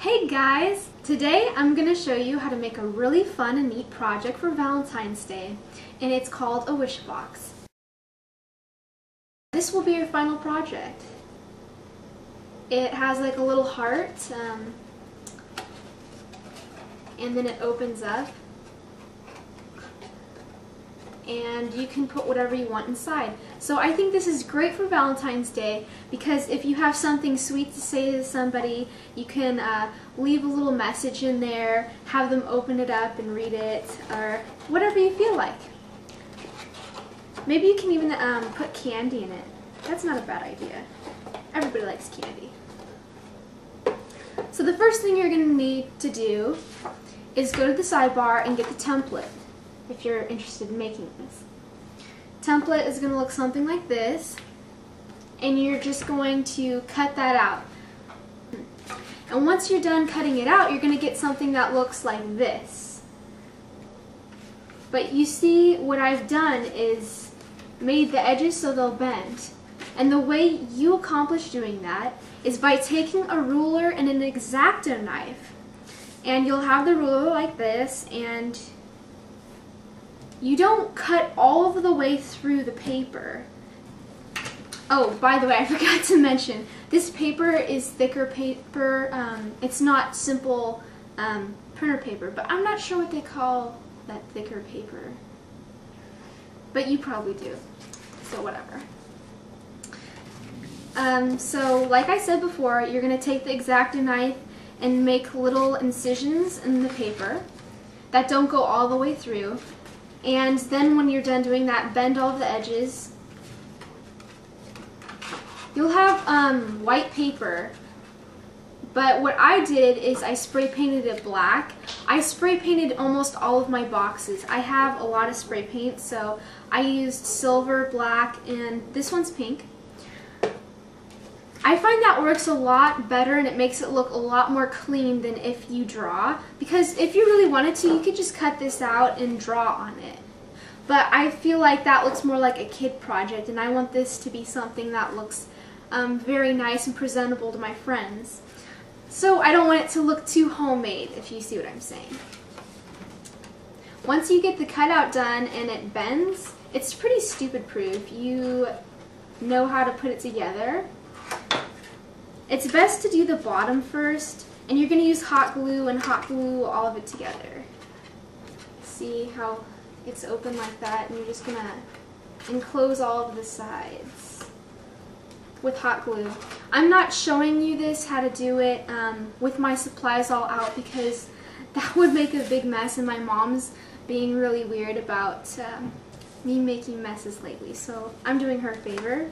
Hey guys! Today I'm going to show you how to make a really fun and neat project for Valentine's Day, and it's called a Wishbox. This will be your final project. It has like a little heart, and then it opens up, and you can put whatever you want inside. So I think this is great for Valentine's Day because if you have something sweet to say to somebody, you can leave a little message in there, have them open it up and read it, or whatever you feel like. Maybe you can even put candy in it. That's not a bad idea. Everybody likes candy. So the first thing you're going to need to do is go to the sidebar and get the template if you're interested in making this. Template is going to look something like this, and you're just going to cut that out. And once you're done cutting it out, you're going to get something that looks like this. But you see, what I've done is made the edges so they'll bend. And the way you accomplish doing that is by taking a ruler and an exacto knife. And you'll have the ruler like this, and you don't cut all of the way through the paper. Oh, by the way, I forgot to mention, this paper is thicker paper. It's not simple printer paper, but I'm not sure what they call that thicker paper. But you probably do, so whatever. So like I said before, you're going to take the exacto knife and make little incisions in the paper that don't go all the way through. And then when you're done doing that, bend all of the edges. You'll have white paper, but what I did is I spray painted it black. I spray painted almost all of my boxes. I have a lot of spray paint, so I used silver, black, and this one's pink. I find that works a lot better and it makes it look a lot more clean than if you draw, because if you really wanted to, you could just cut this out and draw on it. But I feel like that looks more like a kid project, and I want this to be something that looks very nice and presentable to my friends. So I don't want it to look too homemade, if you see what I'm saying. Once you get the cutout done and it bends, it's pretty stupid proof. You know how to put it together. It's best to do the bottom first, and you're going to use hot glue and hot glue all of it together. See how it's open like that, and you're just going to enclose all of the sides with hot glue. I'm not showing you this, how to do it with my supplies all out, because that would make a big mess, and my mom's being really weird about me making messes lately, so I'm doing her a favor.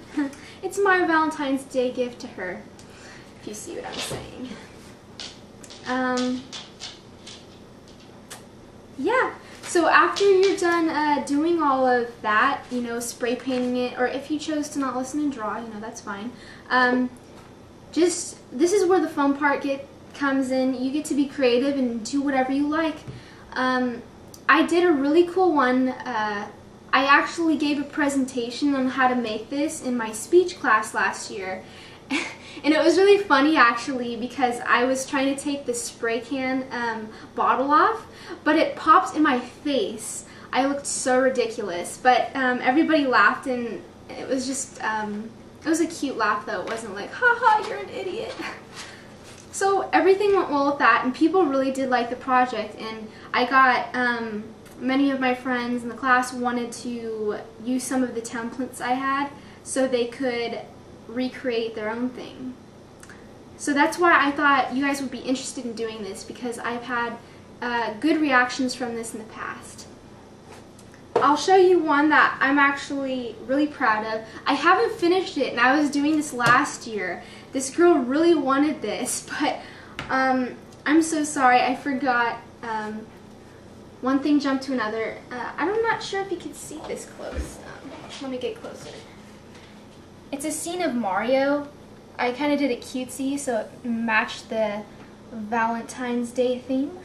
It's my Valentine's Day gift to her, if you see what I'm saying. Yeah, so after you're done doing all of that, you know, spray painting it, or if you chose to not listen and draw, you know, that's fine. This is where the fun part comes in. You get to be creative and do whatever you like. I did a really cool one. I actually gave a presentation on how to make this in my speech class last year. And it was really funny actually, because I was trying to take the spray can bottle off, but it popped in my face. I looked so ridiculous, but everybody laughed, and it was just, it was a cute laugh though. It wasn't like, haha, you're an idiot. So everything went well with that, and people really did like the project, and I got, many of my friends in the class wanted to use some of the templates I had so they could recreate their own thing. So that's why I thought you guys would be interested in doing this, because I've had good reactions from this in the past. I'll show you one that I'm actually really proud of. I haven't finished it, and I was doing this last year. This girl really wanted this, but I'm so sorry, I forgot. One thing jumped to another. I'm not sure if you can see this close. Let me get closer. It's a scene of Mario. I kind of did it cutesy so it matched the Valentine's Day theme.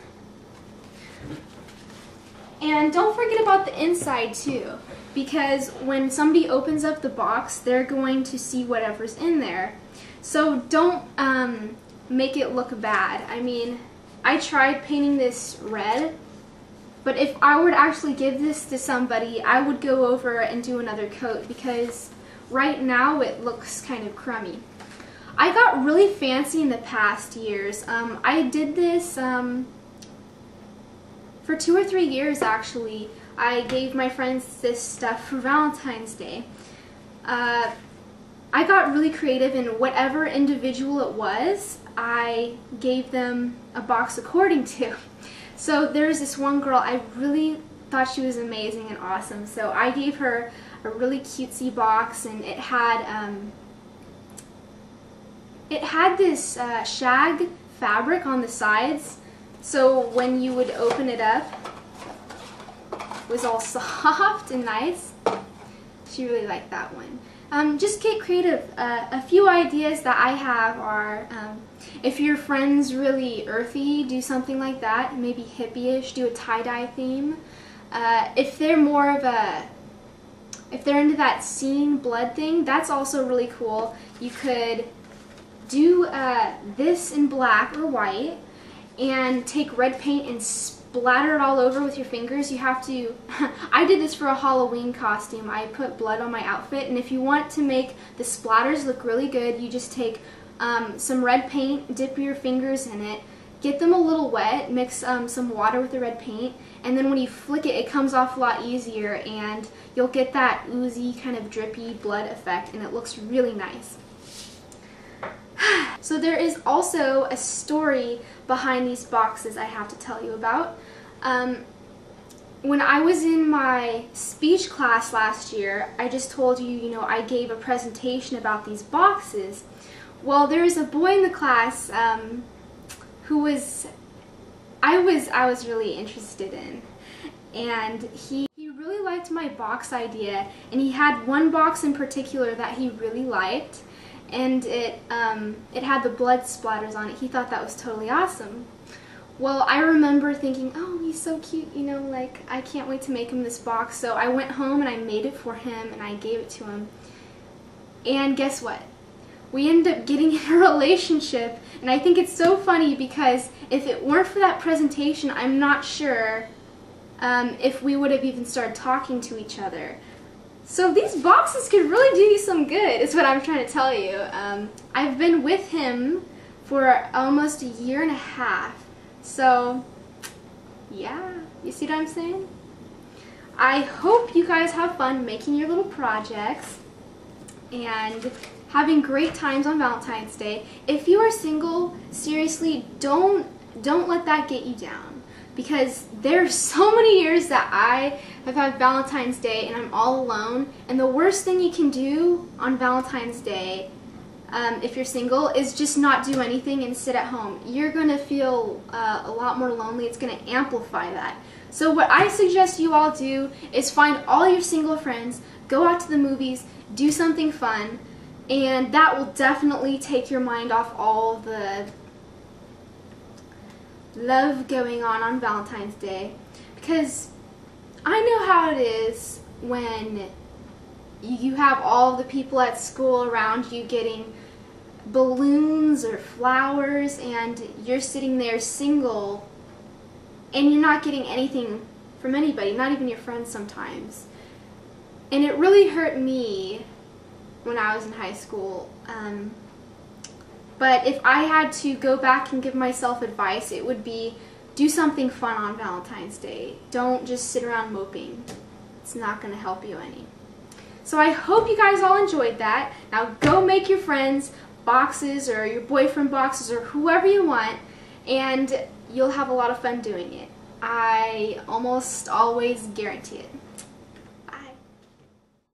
And don't forget about the inside too, because when somebody opens up the box, they're going to see whatever's in there. So don't make it look bad. I mean, I tried painting this red, but if I were to actually give this to somebody, I would go over and do another coat because right now it looks kind of crummy. I got really fancy in the past years. I did this for 2 or 3 years actually. I gave my friends this stuff for Valentine's Day. I got really creative, and whatever individual it was, I gave them a box according to. So there's this one girl, I really thought she was amazing and awesome, so I gave her a really cutesy box, and it had this shag fabric on the sides, so when you would open it up, it was all soft and nice. She really liked that one. Just get creative. A few ideas that I have are, if your friend's really earthy, do something like that. Maybe hippie-ish, do a tie-dye theme. If they're more of if they're into that scene blood thing, that's also really cool. You could do this in black or white and take red paint and splatter it all over with your fingers. You have to, I did this for a Halloween costume. I put blood on my outfit, and if you want to make the splatters look really good, you just take some red paint, dip your fingers in it, get them a little wet, mix some water with the red paint, and then when you flick it, it comes off a lot easier, and you'll get that oozy kind of drippy blood effect, and it looks really nice. So there is also a story behind these boxes I have to tell you about. When I was in my speech class last year, I just told you, you know, I gave a presentation about these boxes. Well, there was a boy in the class who I was really interested in, and he really liked my box idea, and he had one box in particular that he really liked, and it had the blood splatters on it. He thought that was totally awesome. Well, I remember thinking, oh, he's so cute, you know, like, I can't wait to make him this box. So I went home and I made it for him and I gave it to him. And guess what? We ended up getting in a relationship, and I think it's so funny because if it weren't for that presentation, I'm not sure if we would have even started talking to each other. So these boxes could really do you some good, is what I'm trying to tell you. I've been with him for almost a year and a half. So, yeah, you see what I'm saying? I hope you guys have fun making your little projects and having great times on Valentine's Day. If you are single, seriously, don't let that get you down, because there's so many years that I have had Valentine's Day and I'm all alone, and the worst thing you can do on Valentine's Day if you're single is just not do anything and sit at home. You're going to feel a lot more lonely. It's going to amplify that. So what I suggest you all do is find all your single friends, go out to the movies, do something fun, and that will definitely take your mind off all the love going on Valentine's Day. Because I know how it is when you have all the people at school around you getting balloons or flowers, and you're sitting there single and you're not getting anything from anybody, not even your friends sometimes. And it really hurt me when I was in high school. But if I had to go back and give myself advice, it would be do something fun on Valentine's Day. Don't just sit around moping. It's not going to help you any. So I hope you guys all enjoyed that. Now go make your friends boxes, or your boyfriend boxes, or whoever you want, and you'll have a lot of fun doing it. I almost always guarantee it. Bye.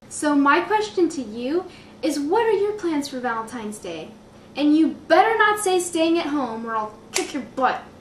So my question to you is, what are your plans for Valentine's Day? And you better not say staying at home or I'll kick your butt.